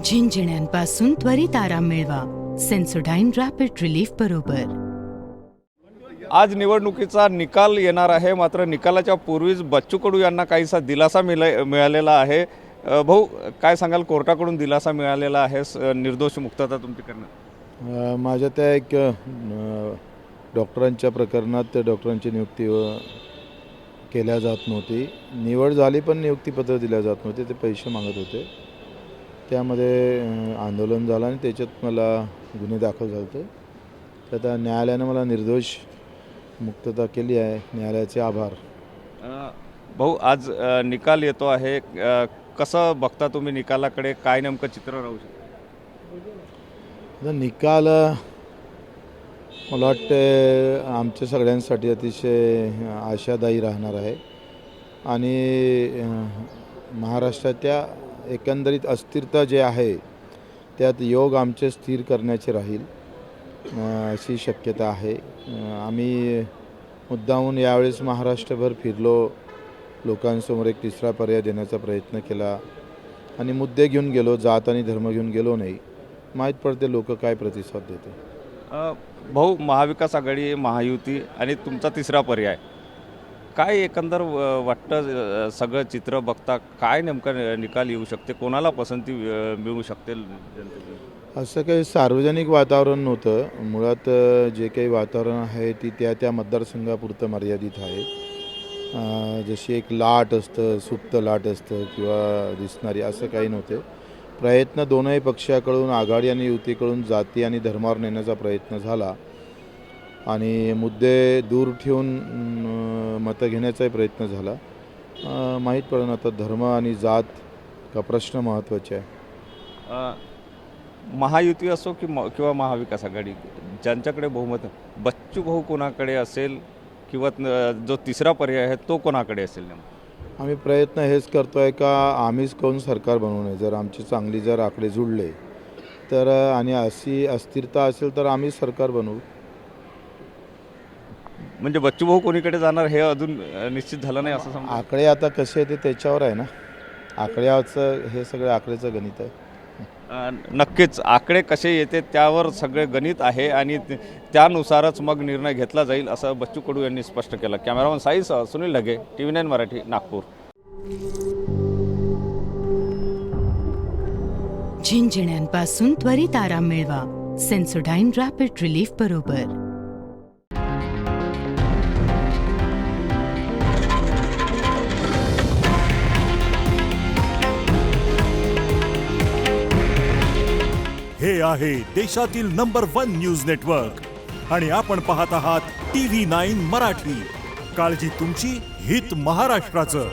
झिंझिण्यांपासून त्वरित आराम मिळवा सेन्सोडाइन रॅपिड रिलीफ बरोबर. आज निवडणुकीचा निकाल येणार आहे, मात्र निकालाच्या पूर्वीच बच्चू कडू यांना काहीसा दिलासा मिळालेला आहे. भाऊ, काय सांगाल, कोर्टाकडून दिलासा मिळालेला आहे, निर्दोष मुक्तता तुमची करणार? माझ्या त्या एक डॉक्टरांच्या प्रकरणात त्या डॉक्टरांची नियुक्ती केल्या जात नव्हती. निवड झाली पण नियुक्तीपत्र दिल्या जात नव्हते. ते पैसे मागत होते. त्यामध्ये आंदोलन झालं आणि त्याच्यात मला गुन्हे दाखल झाले होते. तर आता न्यायालयानं मला निर्दोष मुक्तता केली आहे. न्यायालयाचे आभार. भाऊ, आज निकाल येतो आहे, कसं बघता तुम्ही निकालाकडे? काय नेमकं चित्र राहू शकतं? निकाल मला वाटते आमच्या सगळ्यांसाठी अतिशय आशादायी राहणार आहे आणि महाराष्ट्राच्या एकंदरीत अस्थिरता जे आहे त्यात योग आमचे स्थिर करण्याचे राहील अशी शक्यता आहे. आम्ही मुद्दामून यावेळेस महाराष्ट्रभर फिरलो, लोकांसमोर एक तिसरा पर्याय देण्याचा प्रयत्न केला आणि मुद्दे घेऊन गेलो, जात आणि धर्म घेऊन गेलो नाही. माहीत पडते लोक काय प्रतिसाद देते. भाऊ, महाविकास आघाडी, महायुती आणि तुमचा तिसरा पर्याय, काय एकंदर वाटतं? सगळं चित्र बघता काय नेमकं निकाल येऊ शकते? कोणाला पसंती मिळू शकते जनतेला? असं काही सार्वजनिक वातावरण नव्हतं. मुळात जे काही वातावरण आहे ती त्या मतदारसंघापुरतं मर्यादित आहे. जशी एक लाट असतं, सुप्त लाट असतं किंवा दिसणारी, असं काही नव्हते. प्रयत्न दोनही पक्षाकडून, आघाडी आणि युतीकडून जाती आणि धर्मावर नेण्याचा प्रयत्न झाला आणि मुद्दे दूर ठेवून मतं घेण्याचाही प्रयत्न झाला. माहीत पडलं आता धर्म आणि जात का प्रश्न महत्त्वाचे आहे. महायुती असो किंवा महाविकास आघाडी, ज्यांच्याकडे बहुमत, बच्चू भाऊ कोणाकडे असेल किंवा जो तिसरा पर्याय आहे तो कोणाकडे असेल? आम्ही प्रयत्न हेच करतो आहे का आम्हीच कोण सरकार बनवू नये. जर आमची चांगली जर आकडे जुळले तर आणि अशी अस्थिरता असेल तर आम्ही सरकार बनवू. म्हणजे बच्चू भाऊ कोणीकडे जाणार हे अजून निश्चित झालं नाही असं समजा? आकडे आता कसे येते त्याच्यावर आहे ना. आकड्याचं हे सगळं आकडेचं गणित आहे. नक्कीच आकडे कसे येते त्यावर सगळे गणित आहे आणि त्यानुसारच मग निर्णय घेतला जाईल, असं बच्चू कडू यांनी स्पष्ट केलं. कॅमेरामन साईसह सुनील ढगे, TV9 मराठी, नागपूर. झिंझिण्यांपासून त्वरित आराम मिळवा सेन्सोडाइन रॅपिड रिलीफ बरोबर. हे आहे देशातील नंबर 1 न्यूज नेटवर्क आणि आपण पाहत आहात TV9 मराठी. काळजी तुमची, हित महाराष्ट्राचं.